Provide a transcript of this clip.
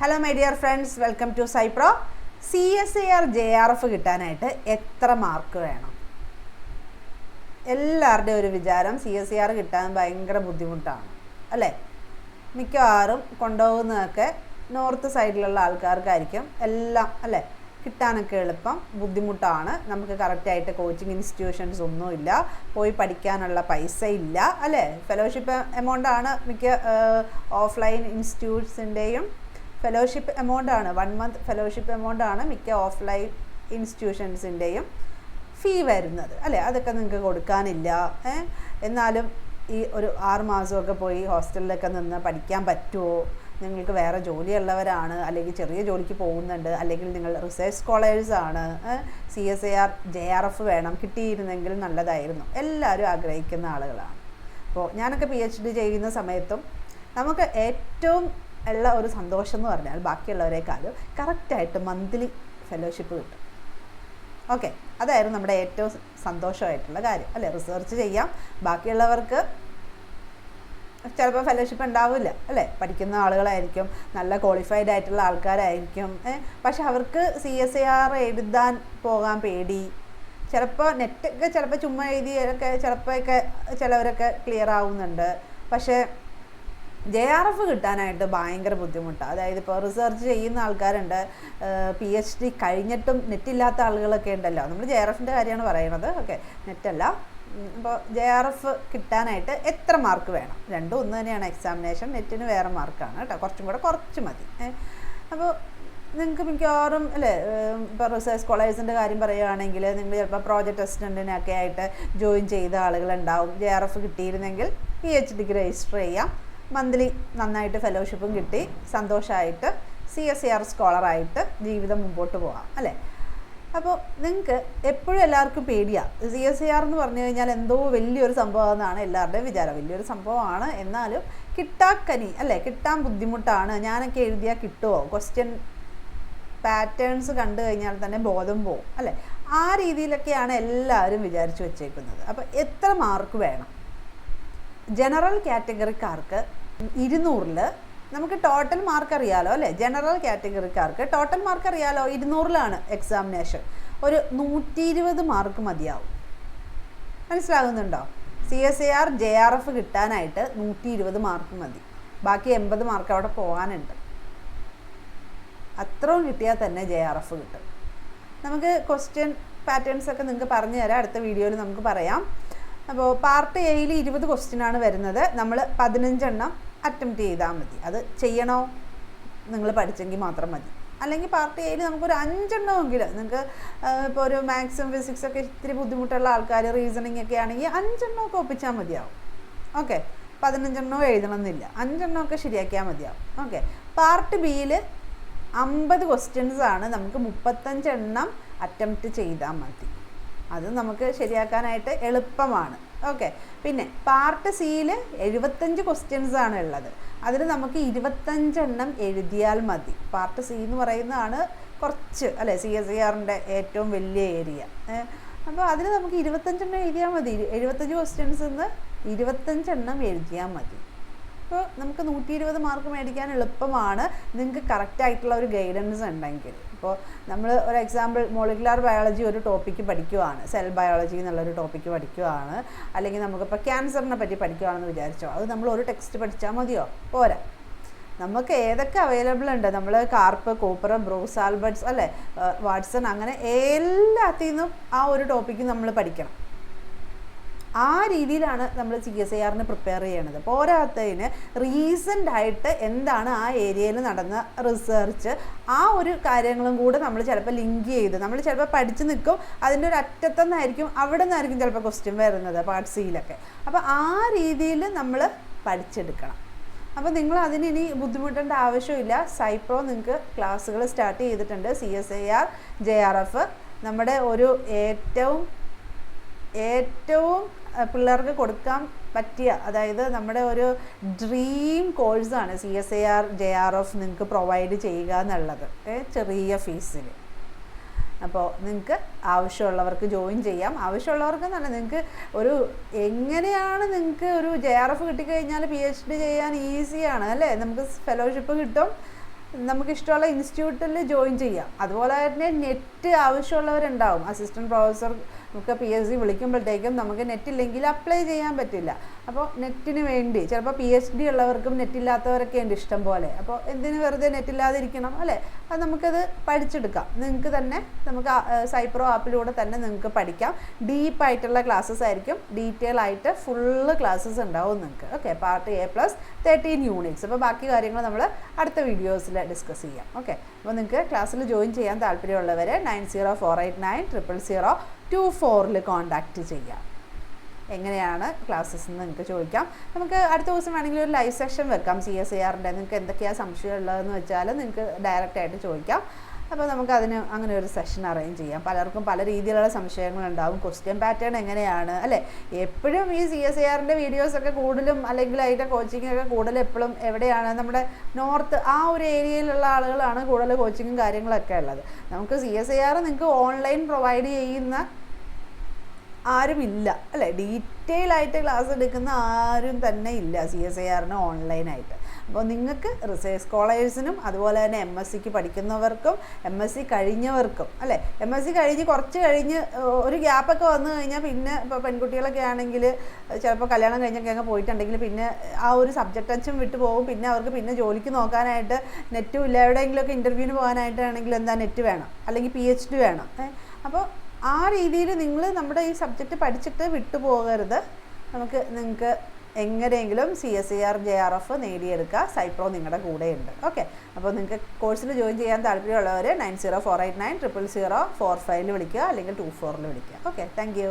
Hello my dear friends, welcome to Cypro. CSIR JRF കിട്ടാനായിട്ട് എത്ര mark വേണം? എല്ലാവരുടെയും ഒരു വിചാരം CSIR കിട്ടാൻ ഭയങ്കര ബുദ്ധിമുട്ടാണ് അല്ലേ? മിക്കവാറും കൊണ്ടുപോകുന്നതൊക്കെ നോർത്ത് സൈഡിലുള്ള ആൾക്കാർക്കായിരിക്കും എല്ലാം അല്ലേ, കിട്ടാനൊക്കെ എളുപ്പം. ബുദ്ധിമുട്ടാണ്, നമുക്ക് കറക്റ്റായിട്ട് കോച്ചിങ് ഇൻസ്റ്റിറ്റ്യൂഷൻസ് ഒന്നുമില്ല, പോയി പഠിക്കാനുള്ള പൈസ ഇല്ല അല്ലേ. ഫെലോഷിപ്പ് എമൗണ്ടാണ് മിക്ക ഓഫ്ലൈൻ ഇൻസ്റ്റിറ്റ്യൂട്ട്സിൻ്റെയും ഫെലോഷിപ്പ് എമൗണ്ടാണ്, 1 മന്ത് ഫെലോഷിപ്പ് എമൗണ്ടാണ് മിക്ക ഓഫ്ലൈൻ ഇൻസ്റ്റിറ്റ്യൂഷൻസിൻ്റെയും ഫീ വരുന്നത് അല്ലേ. അതൊക്കെ നിങ്ങൾക്ക് കൊടുക്കാനില്ല. എന്നാലും ഈ ഒരു 6 മാസമൊക്കെ പോയി ഹോസ്റ്റലിലൊക്കെ നിന്ന് പഠിക്കാൻ പറ്റുമോ? നിങ്ങൾക്ക് വേറെ ജോലിയുള്ളവരാണ്, അല്ലെങ്കിൽ ചെറിയ ജോലിക്ക് പോകുന്നുണ്ട്, അല്ലെങ്കിൽ നിങ്ങൾ റിസർച്ച് സ്കോളേഴ്സാണ്, CSIR JRF വേണം, കിട്ടിയിരുന്നെങ്കിൽ നല്ലതായിരുന്നു, എല്ലാവരും ആഗ്രഹിക്കുന്ന ആളുകളാണ്. അപ്പോൾ ഞാനൊക്കെ PhD ചെയ്യുന്ന സമയത്തും നമുക്ക് ഏറ്റവും ഉള്ള ഒരു സന്തോഷം എന്ന് പറഞ്ഞാൽ ബാക്കിയുള്ളവരെക്കാളും കറക്റ്റായിട്ട് മന്ത്ലി ഫെലോഷിപ്പ് കിട്ടും. ഓക്കെ, അതായിരുന്നു നമ്മുടെ ഏറ്റവും സന്തോഷമായിട്ടുള്ള കാര്യം അല്ലേ. റിസർച്ച് ചെയ്യാം, ബാക്കിയുള്ളവർക്ക് ചിലപ്പോൾ ഫെലോഷിപ്പ് ഉണ്ടാവില്ല അല്ലേ, പഠിക്കുന്ന ആളുകളായിരിക്കും, നല്ല ക്വാളിഫൈഡ് ആയിട്ടുള്ള ആൾക്കാരായിരിക്കും. പക്ഷെ അവർക്ക് CSIR എഴുതാൻ പോകാൻ പേടി. ചിലപ്പോൾ നെറ്റൊക്കെ ചിലപ്പോൾ ചുമ്മാ എഴുതിയൊക്കെ ചിലപ്പോഴൊക്കെ ചിലവരൊക്കെ ക്ലിയർ ആവുന്നുണ്ട്. പക്ഷേ JRF കിട്ടാനായിട്ട് ഭയങ്കര ബുദ്ധിമുട്ടാണ്. അതായത് ഇപ്പോൾ റിസർച്ച് ചെയ്യുന്ന ആൾക്കാരുണ്ട്, PhD കഴിഞ്ഞിട്ടും നെറ്റില്ലാത്ത ആളുകളൊക്കെ ഉണ്ടല്ലോ. നമ്മൾ JRFൻ്റെ കാര്യമാണ് പറയുന്നത്, ഓക്കെ, നെറ്റല്ല. അപ്പോൾ JRF കിട്ടാനായിട്ട് എത്ര മാർക്ക് വേണം? രണ്ടും ഒന്ന് തന്നെയാണ്. എക്സാമിനേഷൻ നെറ്റിന് വേറെ മാർക്കാണ് കേട്ടോ, കുറച്ച് മതി. അപ്പോൾ നിങ്ങൾക്ക് മിക്കവാറും അല്ലേ, ഇപ്പോൾ റിസർച്ച് സ്കോളേഴ്സിൻ്റെ കാര്യം പറയുകയാണെങ്കിൽ നിങ്ങൾ ചിലപ്പോൾ പ്രോജക്റ്റ് അസിസ്റ്റൻറ്റിനൊക്കെ ആയിട്ട് ജോയിൻ ചെയ്ത ആളുകളുണ്ടാവും. JRF കിട്ടിയിരുന്നെങ്കിൽ PhDക്ക് രജിസ്റ്റർ ചെയ്യാം, മന്ത്ലി നന്നായിട്ട് ഫെലോഷിപ്പും കിട്ടി സന്തോഷമായിട്ട് CSIR സ്കോളറായിട്ട് ജീവിതം മുമ്പോട്ട് പോകാം അല്ലേ. അപ്പോൾ നിങ്ങൾക്ക് എപ്പോഴും എല്ലാവർക്കും പേടിയാണ്. CSIR എന്ന് പറഞ്ഞു കഴിഞ്ഞാൽ എന്തോ വലിയൊരു സംഭവമെന്നാണ് എല്ലാവരുടെയും വിചാരം. വലിയൊരു സംഭവമാണ്, എന്നാലും കിട്ടാക്കനി അല്ലേ, കിട്ടാൻ ബുദ്ധിമുട്ടാണ്. ഞാനൊക്കെ എഴുതിയാൽ കിട്ടുമോ? ക്വസ്റ്റ്യൻ പാറ്റേൺസ് കണ്ടു കഴിഞ്ഞാൽ തന്നെ ബോധം പോവും അല്ലേ. ആ രീതിയിലൊക്കെയാണ് എല്ലാവരും വിചാരിച്ചു വെച്ചേക്കുന്നത്. അപ്പോൾ എത്ര മാർക്ക് വേണം? ജനറൽ കാറ്റഗറിക്കാർക്ക് 200-ൽ നമുക്ക് ടോട്ടൽ മാർക്ക് അറിയാലോ അല്ലേ. ജനറൽ കാറ്റഗറിക്കാർക്ക് ടോട്ടൽ മാർക്ക് അറിയാലോ, 200-ലാണ് എക്സാമിനേഷൻ. ഒരു 120 മാർക്ക് മതിയാവും. മനസ്സിലാകുന്നുണ്ടോ? CSIR JRF കിട്ടാനായിട്ട് 120 മാർക്ക് മതി. ബാക്കി 80 മാർക്ക് അവിടെ പോകാനുണ്ട്. അത്രയും കിട്ടിയാൽ തന്നെ JRF കിട്ടും. നമുക്ക് ക്വസ്റ്റ്യൻ പാറ്റേൺസ് ഒക്കെ നിങ്ങൾക്ക് പറഞ്ഞു തരാം, അടുത്ത വീഡിയോയിൽ നമുക്ക് പറയാം. അപ്പോൾ പാർട്ട് എയിൽ 20 ക്വസ്റ്റ്യനാണ് വരുന്നത്. നമ്മൾ 15 എണ്ണം അറ്റംപ്റ്റ് ചെയ്താൽ മതി. അത് ചെയ്യണോ? നിങ്ങൾ പഠിച്ചെങ്കിൽ മാത്രം മതി. അല്ലെങ്കിൽ പാർട്ട് എയിൽ നമുക്കൊരു 5 എണ്ണമെങ്കിലും, നിങ്ങൾക്ക് ഇപ്പോൾ ഒരു മാത്സും ഫിസിക്സൊക്കെ ഇത്തിരി ബുദ്ധിമുട്ടുള്ള ആൾക്കാർ, റീസണിങ് ഒക്കെ ആണെങ്കിൽ 5 എണ്ണമൊക്കെ ഒപ്പിച്ചാൽ മതിയാവും. ഓക്കെ, 15 എണ്ണവും എഴുതണമെന്നില്ല, 5 എണ്ണമൊക്കെ ശരിയാക്കിയാൽ മതിയാവും. ഓക്കെ, പാർട്ട് ബിയിൽ 50 ക്വസ്റ്റ്യൻസ് ആണ്, നമുക്ക് 35 എണ്ണം അറ്റംപ്റ്റ് ചെയ്താൽ മതി. അത് നമുക്ക് ശരിയാക്കാനായിട്ട് എളുപ്പമാണ്. ഓക്കെ, പിന്നെ പാർട്ട് സിയിൽ 75 ക്വസ്റ്റ്യൻസ് ആണ് ഉള്ളത്. അതിൽ നമുക്ക് 25 എണ്ണം എഴുതിയാൽ മതി. പാർട്ട് സി എന്ന് പറയുന്നതാണ് കുറച്ച് അല്ലേ, CSIRൻ്റെ ഏറ്റവും വലിയ ഏരിയ. അപ്പോൾ അതിൽ നമുക്ക് 25 എണ്ണം എഴുതിയാൽ മതി. 75 ക്വസ്റ്റ്യൻസിൽ നിന്ന് 25 എണ്ണം എഴുതിയാൽ മതി. അപ്പോൾ നമുക്ക് 120 മാർക്ക് മേടിക്കാൻ എളുപ്പമാണ്, നിങ്ങൾക്ക് കറക്റ്റായിട്ടുള്ള ഒരു ഗൈഡൻസ് ഉണ്ടെങ്കിൽ. ഇപ്പോൾ നമ്മൾ ഒരു എക്സാമ്പിൾ മോളിക്കുലാർ ബയോളജി ഒരു ടോപ്പിക്ക് പഠിക്കുവാണ്, സെൽ ബയോളജി എന്നുള്ളൊരു ടോപ്പിക്ക് പഠിക്കുവാണ്, അല്ലെങ്കിൽ നമുക്കിപ്പോൾ ക്യാൻസറിനെ പറ്റി പഠിക്കുകയാണെന്ന് വിചാരിച്ചോ, അത് നമ്മൾ ഒരു ടെക്സ്റ്റ് പഠിച്ചാൽ മതിയോ? പോരാ. നമുക്ക് ഏതൊക്കെ അവൈലബിൾ ഉണ്ട്, നമ്മൾ കാർപ്പ്, കൂപ്പർ, ബ്രൂസ് ആൽബർട്ട്സ് അല്ലേ, വാട്സൺ, അങ്ങനെ എല്ലാത്തിൽ നിന്നും ആ ഒരു ടോപ്പിക്ക് നമ്മൾ പഠിക്കണം. ആ രീതിയിലാണ് നമ്മൾ CSIRന് പ്രിപ്പയർ ചെയ്യണത്. പോരാത്തതിന് റീസെൻ്റ് ആയിട്ട് എന്താണ് ആ ഏരിയയിൽ നടന്ന റിസർച്ച്, ആ ഒരു കാര്യങ്ങളും കൂടെ നമ്മൾ ചിലപ്പോൾ ലിങ്ക് ചെയ്ത് നമ്മൾ ചിലപ്പോൾ പഠിച്ച് നിൽക്കും. അതിൻ്റെ ഒരു അറ്റത്തുനിന്നായിരിക്കും, അവിടെ നിന്നായിരിക്കും ചിലപ്പോൾ ക്വസ്റ്റ്യൻ വരുന്നത് പാർട്ട് സിയിലൊക്കെ. അപ്പോൾ ആ രീതിയിൽ നമ്മൾ പഠിച്ചെടുക്കണം. അപ്പോൾ നിങ്ങൾ അതിന് ഇനി ബുദ്ധിമുട്ടേണ്ട ആവശ്യമില്ല. സൈപ്രോ നിങ്ങൾക്ക് ക്ലാസ്സുകൾ സ്റ്റാർട്ട് ചെയ്തിട്ടുണ്ട്. CSIR JRF നമ്മുടെ ഒരു ഏറ്റവും പിള്ളേർക്ക് കൊടുക്കാൻ പറ്റിയ, അതായത് നമ്മുടെ ഒരു ഡ്രീം കോഴ്സാണ് CSIR JRF നിങ്ങൾക്ക് പ്രൊവൈഡ് ചെയ്യുക എന്നുള്ളത്, ചെറിയ ഫീസിൽ. അപ്പോൾ നിങ്ങൾക്ക് ആവശ്യമുള്ളവർക്ക് ജോയിൻ ചെയ്യാം. ആവശ്യമുള്ളവർക്ക് നല്ല നിങ്ങൾക്ക് ഒരു എങ്ങനെയാണ് നിങ്ങൾക്ക് ഒരു JRF കിട്ടിക്കഴിഞ്ഞാൽ PhD ചെയ്യാൻ ഈസിയാണ് അല്ലേ. നമുക്ക് ഫെലോഷിപ്പ് കിട്ടും, നമുക്കിഷ്ടമുള്ള ഇൻസ്റ്റിറ്റ്യൂട്ടിൽ ജോയിൻ ചെയ്യാം. അതുപോലെ തന്നെ നെറ്റ് ആവശ്യമുള്ളവരുണ്ടാവും. അസിസ്റ്റൻറ്റ് പ്രൊഫസർ നമുക്ക് PhD വിളിക്കുമ്പോഴത്തേക്കും നമുക്ക് നെറ്റ് ഇല്ലെങ്കിൽ അപ്ലൈ ചെയ്യാൻ പറ്റില്ല. അപ്പോൾ നെറ്റിന് വേണ്ടി ചിലപ്പോൾ PhD ഉള്ളവർക്കും നെറ്റില്ലാത്തവരൊക്കെ ഉണ്ട് ഇഷ്ടം പോലെ. അപ്പോൾ എന്തിന് വെറുതെ നെറ്റില്ലാതിരിക്കണം അല്ലേ? അത് നമുക്കത് പഠിച്ചെടുക്കാം. നിങ്ങൾക്ക് തന്നെ നമുക്ക് സൈപ്രോ ആപ്പിലൂടെ തന്നെ നിങ്ങൾക്ക് പഠിക്കാം. ഡീപ്പായിട്ടുള്ള ക്ലാസ്സസ് ആയിരിക്കും. ഡീറ്റെയിൽ ആയിട്ട് ഫുള്ള് ക്ലാസ്സസ് ഉണ്ടാവും നിങ്ങൾക്ക്. Okay, part A + 13 units. അപ്പോൾ ബാക്കി കാര്യങ്ങൾ നമ്മൾ അടുത്ത വീഡിയോസിൽ ഡിസ്കസ് ചെയ്യാം. ഓക്കെ, അപ്പോൾ നിങ്ങൾക്ക് ക്ലാസ്സിൽ ജോയിൻ ചെയ്യാൻ താല്പര്യമുള്ളവർ 9048900024 കോൺടാക്റ്റ് ചെയ്യാം. എങ്ങനെയാണ് ക്ലാസ്സസ് എന്ന് നിങ്ങൾക്ക് ചോദിക്കാം. നമുക്ക് അടുത്ത ദിവസം വേണമെങ്കിൽ ഒരു ലൈവ് സെഷൻ വെക്കാം CSIRൻ്റെ. നിങ്ങൾക്ക് എന്തൊക്കെയാണ് സംശയമുള്ളതെന്ന് വെച്ചാൽ നിങ്ങൾക്ക് ഡയറക്റ്റായിട്ട് ചോദിക്കാം. അപ്പോൾ നമുക്ക് അങ്ങനെ ഒരു സെഷൻ അറേഞ്ച് ചെയ്യാം. പലർക്കും പല രീതിയിലുള്ള സംശയങ്ങളുണ്ടാവും. ക്വസ്റ്റ്യൻ പാറ്റേൺ എങ്ങനെയാണ് അല്ലേ? എപ്പോഴും ഈ CSIRൻ്റെ വീഡിയോസൊക്കെ കൂടുതലും അല്ലെങ്കിൽ അതിൻ്റെ കോച്ചിങ്ങൊക്കെ കൂടുതലും എപ്പോഴും എവിടെയാണ്? നമ്മുടെ നോർത്ത് ആ ഒരു ഏരിയയിലുള്ള ആളുകളാണ് കൂടുതൽ കോച്ചിങ്ങും കാര്യങ്ങളൊക്കെ ഉള്ളത്. നമുക്ക് CSIR നിങ്ങൾക്ക് ഓൺലൈൻ പ്രൊവൈഡ് ചെയ്യുന്ന ആരുമില്ല അല്ലേ? ഡീറ്റെയിൽ ആയിട്ട് ക്ലാസ് എടുക്കുന്ന ആരും തന്നെ ഇല്ല CSIRന് ഓൺലൈനായിട്ട്. അപ്പോൾ നിങ്ങൾക്ക് റിസർച്ച് സ്കോളേഴ്സിനും അതുപോലെ തന്നെ MSc പഠിക്കുന്നവർക്കും MSc കഴിഞ്ഞവർക്കും അല്ലേ? MSc കുറച്ച് കഴിഞ്ഞ് ഒരു ഗ്യാപ്പൊക്കെ വന്നു കഴിഞ്ഞാൽ പിന്നെ ഇപ്പോൾ പെൺകുട്ടികളൊക്കെ ആണെങ്കിൽ ചിലപ്പോൾ കല്യാണം കഴിഞ്ഞൊക്കെ അങ്ങ് പോയിട്ടുണ്ടെങ്കിൽ പിന്നെ ആ ഒരു സബ്ജക്റ്റ് ടച്ചും വിട്ടു പോകും. പിന്നെ അവർക്ക് പിന്നെ ജോലിക്ക് നോക്കാനായിട്ട് നെറ്റും ഇല്ല. എവിടെയെങ്കിലുമൊക്കെ ഇൻ്റർവ്യൂവിന് പോകാനായിട്ടാണെങ്കിൽ എന്താ നെറ്റ് വേണം, അല്ലെങ്കിൽ PhD വേണം. അപ്പോൾ ആ രീതിയിൽ നിങ്ങൾ നമ്മുടെ ഈ സബ്ജക്റ്റ് പഠിച്ചിട്ട് വിട്ടുപോകരുത്. നിങ്ങൾക്ക് എങ്ങനെയെങ്കിലും CSIR JRF നേടിയെടുക്കുക. സൈപ്രോ നിങ്ങളുടെ കൂടെയുണ്ട്. ഓക്കെ, അപ്പോൾ നിങ്ങൾക്ക് കോഴ്സിൽ ജോയിൻ ചെയ്യാൻ താല്പര്യമുള്ളവർ 9048900045 വിളിക്കുക, അല്ലെങ്കിൽ 24 വിളിക്കുക. Okay, thank you.